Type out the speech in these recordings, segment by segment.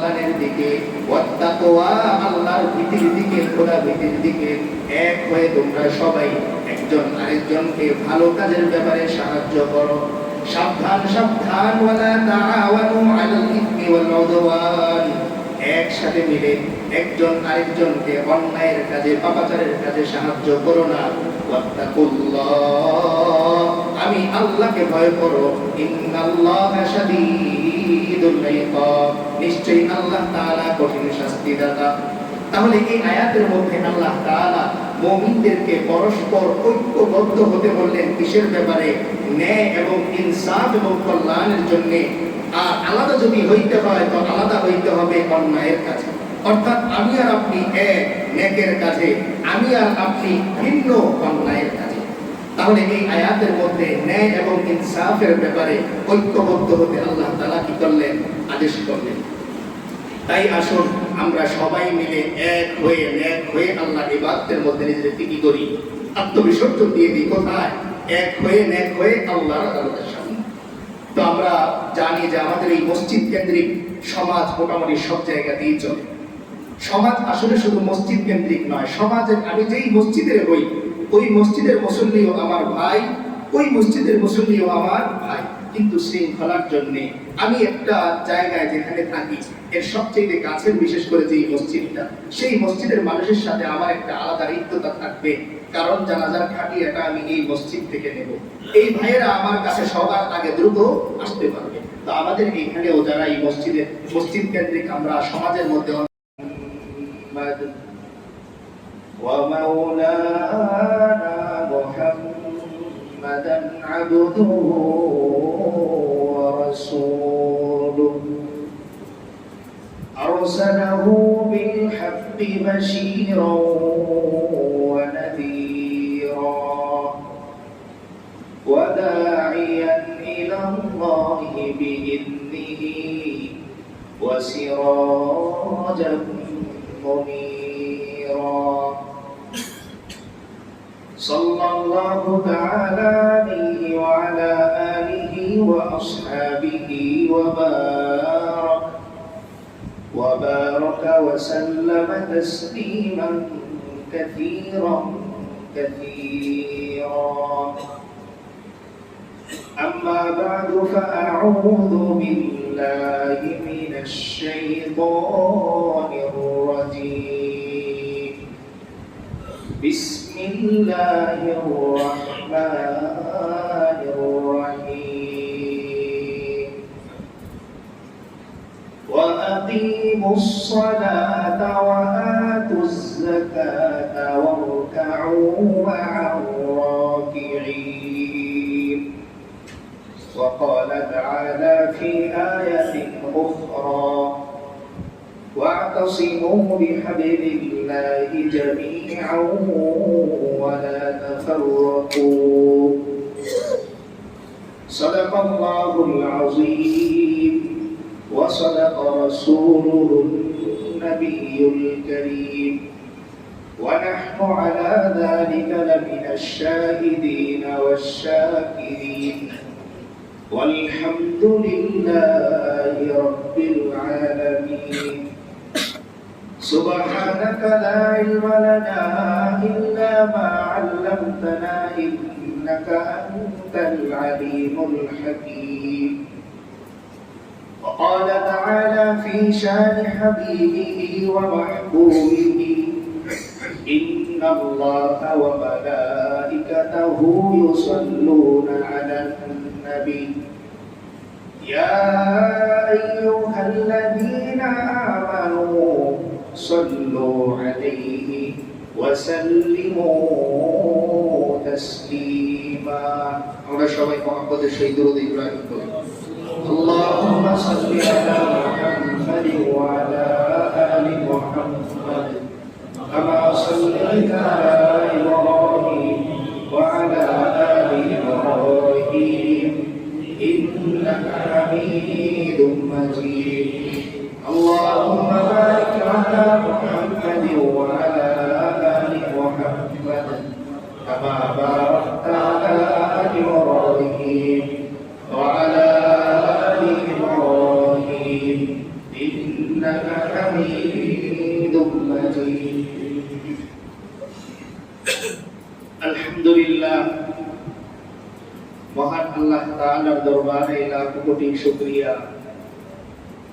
সমাধানের দিকে, ওয়াত্তাকওয়া আল্লাহর ভীতির দিকে, খোদা ভীতির দিকে এক হয়ে তোমরা সবাই একজন আরেকজনকে ভালো কাজের ব্যাপারে সাহায্য করো। সাবধান সাবধান, ওয়ালা তাআওয়ানু আলাল ইসমি ওয়াল উদওয়ান, একসাথে মিলে একজন আরেকজনকে অন্যায়ের কাজে, পাপাচারের কাজে সাহায্য করো না। ওয়াত্তাকুল্লাহ, আমি আল্লাহকে ভয় করো। ইন্নাল্লাহা শাদীদুল ইকাব, নিশ্চয়ই আল্লাহ তাআলা কঠিন শাস্তিদাতা। তাহলে এই আয়াতের মধ্যে আল্লাহ তাআলা মুমিনদেরকে পরস্পর ঐক্যবদ্ধ হতে বললেন কিসের ব্যাপারে? ন্যায় এবং ইনসাফ এবং কল্যাণের জন্য। আর আলাদা যদি হইতে হয় তো আলাদা হইতে হবে অন্যায়ের কাছে। অর্থাৎ আমি আর আপনি এক নেকের কাজে, আমি আর আপনি ভিন্ন অন্যায়ের কাজে। তাহলে এই আয়াতের মধ্যে ন্যায় এবং ইনসাফের ব্যাপারে ঐক্যবদ্ধ হতে আল্লাহ তাআলা কি করলেন? আদেশ করলেন। তাই আসুন আমরা সবাই মিলে এক হয়ে আল্লাহ ইবাদতের মধ্যে নিজেদেরকে কি করি? আত্মবিসর্জন দিয়ে দিই। কোথায়? এক হয়ে আল্লাহর আদালতের সামনে। তো আমরা জানি যে আমাদের এই মসজিদ কেন্দ্রিক সমাজ মোটামুটি সব জায়গাতেই চলে। সমাজ আসলে শুধু মসজিদ কেন্দ্রিক নয়। সমাজে আমি যেই মসজিদের হই, ওই মসজিদের মুসল্লিও আমার ভাই, ওই মসজিদের মুসল্লিও আমার ভাই। কিন্তু শৃঙ্খলার জন্য আমি একটা জায়গায় যেখানে থাকি, এর সবচেয়ে কাছের বিশেষ করে যে মসজিদটা, সেই মসজিদের মানুষের সাথে আমার একটা আলাদা হৃদ্যতা থাকবে। কারণ জানাজার খাটিয়াটা আমি এই মসজিদ থেকে নেব। এই ভাইয়েরা আমার কাছে সবার আগে দ্রুত আসতে পারবে। তো আমাদের এখানেও যারা এই মসজিদ কেন্দ্রিক আমরা সমাজের মধ্যে ومولانا محمدا عبده ورسوله أرسله بالحق بشيرا ونذيرا وداعيا إلى الله بإذنه وسراجا منيرا صلى الله تعالى عليه وعلى آله وأصحابه وبارك وسلم تسليما كثيرا أما بعد فأعوذ بالله من الشيطان الرجيم. بسم الله الرحمن الرحيم. وأقيموا الصلاة وآتوا الزكاة واركعوا مع الراكعين. وقال تعالى في آية أخرى: واعتصموا بحبل الله جميعا ولا تفرقوا. صدق الله العظيم وصدق رسوله النبي الكريم، ونحن على ذلك لمن الشاهدين والشاكرين، والحمد لله رب العالمين. سبحانك لا علم لنا إلا ما علمتنا إنك أنت العليم الحكيم. وقال تعالى في شان حبيبه ومحبوبه: إن الله وملائكته يصلون على النبي يا أيها الذين آمنوا صلوا عليه وسلموا تسليما. আমরা সবাই মুহাম্মদের সেই দরুদ ইব্রাহিম পড়ি। اللهم صل على محمد وعلى آل محمد كما صليت على إبراهيم وعلى آل إبراهيم إنك حميد مجيد. اللهم بارك على محمد وعلى آل محمد كما باركت على إبراهيم وعلى آل إبراهيم إنك ইন্নাকা হামিদুম মাজিদ। আলহামদুলিল্লাহ, মহান আল্লাহ তাআলার দরবারে লাখ কোটি শুকরিয়া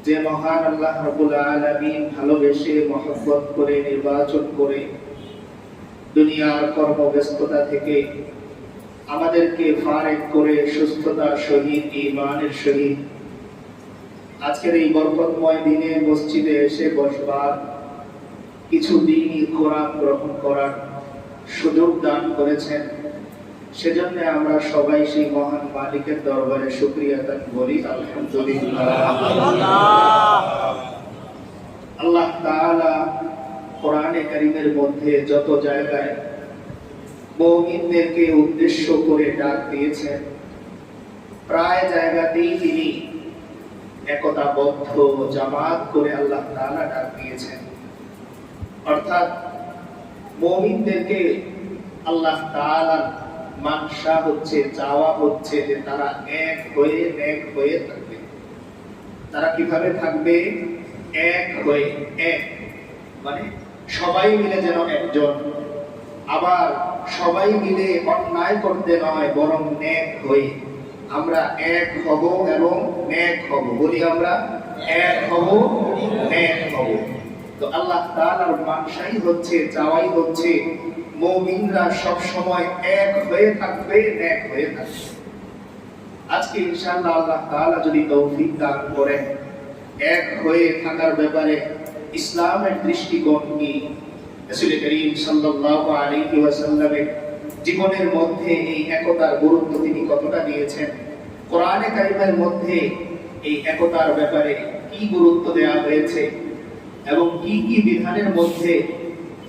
যে মহান আল্লাহ রাব্বুল আলামিন ভালোবেসে মহব্বত করে নির্বাচন করে দুনিয়ার কর্মব্যস্ততা থেকে আমাদেরকে ফারেক করে সুস্থতার সহিত ঈমানের সহিত আজকের এই বরকতময় দিনে মসজিদে এসে বসবার, কিছু দিনই কোরআন গ্রহণ করার সুযোগ দান করেছেন। সেজন্য আমরা সবাই সেই মহান মালিকের দরবারে শুকরিয়া আদায় করি। আলহামদুলিল্লাহ। আল্লাহ তাআলা কোরআনে কারীমের মধ্যে যত জায়গায় মুমিনদেরকে উদ্দেশ্য করে ডাক দিয়েছেন, প্রায় জায়গাতেই তিনি একতাবদ্ধ জামাত করে আল্লাহ তাআলা ডাক দিয়েছেন। অর্থাৎ মুমিনদেরকে আল্লাহ তাআলার মানসা হচ্ছে, চাওয়া হচ্ছে যে তারা এক হয়ে থাকবে। তারা কিভাবে থাকবে? এক হয়ে, এক মানে সবাই মিলে যেন একজন, আবার সবাই মিলে অন্যায় করতে নয়, বরং নেক হয়ে আমরা এক হব এবং নেক হব। বলি আমরা এক হব, নেক হব। তো আল্লাহ তাআলার মানসাই হচ্ছে, চাওয়াই হচ্ছে মুমিনরা সব সময় এক হয়ে থাকবে, নেক হয়ে থাকবে। আজকে ইনশাআল্লাহ আল্লাহ তাআলা যদি তৌফিক দান করেন, এক হয়ে থাকার ব্যাপারে ইসলামের দৃষ্টিকোণ কি, রাসূল করিম সাল্লাল্লাহু আলাইহি ওয়াসাল্লামের জীবনের মধ্যে এই একতার গুরুত্ব তিনি কতটা দিয়েছেন, কোরআনে কারীমের মধ্যে এই একতার ব্যাপারে কি গুরুত্ব দেওয়া হয়েছে এবং কি কি বিধানের মধ্যে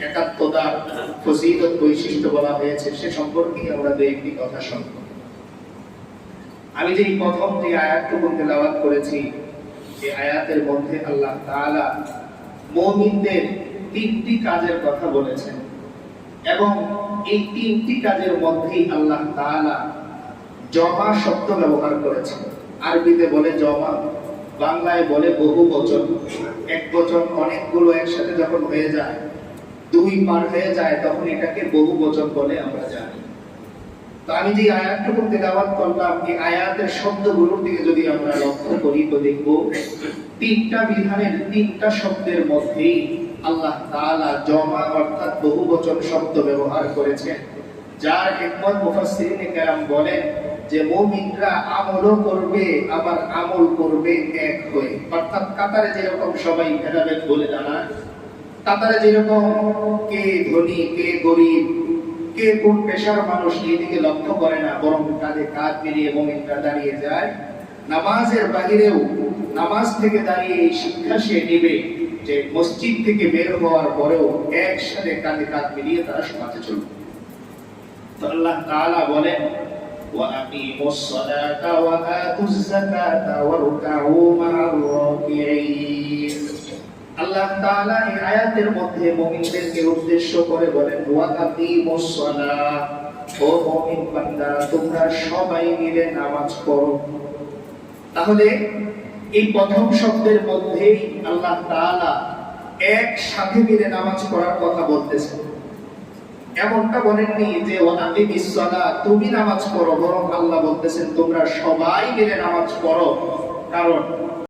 একাত্মতার ফজিলত বৈশিষ্ট্য বলা হয়েছে, সে সম্পর্কে আমরা দুই একটি কথা শুনব। আমি যে প্রথম যে আয়াতটুকু তেলাওয়াত করেছি, এই আয়াতের মধ্যে আল্লাহ তাআলা মুমিনদের তিনটি কাজের কথা বলেছেন এবং এই তিনটি কাজের মধ্যেই আল্লাহ তাআলা জমা শব্দ ব্যবহার করেছেন। আরবিতে বলে জমা, বাংলায় বলে বহু বচন। এক বচন অনেকগুলো একসাথে যখন হয়ে যায়, দুই পার হয়ে যায়, তখন এটাকে বহু বচন বলে আমরা জানি। তো আমি যে আয়াতটুকু তেলাওয়াত করলাম, এই আয়াতের শব্দগুলোর দিকে যদি আমরা লক্ষ্য করি তো দেখব তিনটা বিধানের তিনটা শব্দের মধ্যেই আল্লাহ তাআলা জমা অর্থাৎ বহু বচন শব্দ ব্যবহার করেছেন, যার হিকমত মুফাসসিরিনে কেরাম বলেন যে মুমিনরা আমলও করবে আবার আমল করবে এক হয়ে। অর্থাৎ কাতারে যেরকম সবাই ভেদাভেদ বলে দাঁড়ায়, কাতারে যেরকম কে ধনী কে গরিব, কে কোন পেশার মানুষ এদিকে লক্ষ্য করে না, বরং কাঁধে কাঁধ মিলিয়ে মুমিনরা দাঁড়িয়ে যায়। নামাজের বাহিরেও নামাজ থেকে দাঁড়িয়ে এই শিক্ষা সে নেবে যে মসজিদ থেকে বের হওয়ার পরেও একসাথে কাঁধে কাঁধ মিলিয়ে তারা সমাজে চলবে। তো আল্লাহ তাআলা বলেন ওয়াকিমুস সালাতা ওয়া আতুজ যাকাতা ওয়ারকাউ মা'আর রাকিঈন। আল্লাহ তাআলা এই আয়াতের মধ্যে মুমিনদেরকে উদ্দেশ্য করে বলেন ওয়াকিমুস সালাহ, ও মুমিন বান্দারা তোমরা সবাই মিলে নামাজ পড়ো। তাহলে এই প্রথম শব্দের মধ্যেই আল্লাহ তাআলা একসাথে মিলে নামাজ পড়ার কথা বলতেছেন। এমনটা বলেননি যে ওয়াকিমিস সালাহ তুমি নামাজ পড়ো, বরং আল্লাহ বলতেছেন তোমরা সবাই মিলে নামাজ পড়ো। কারণ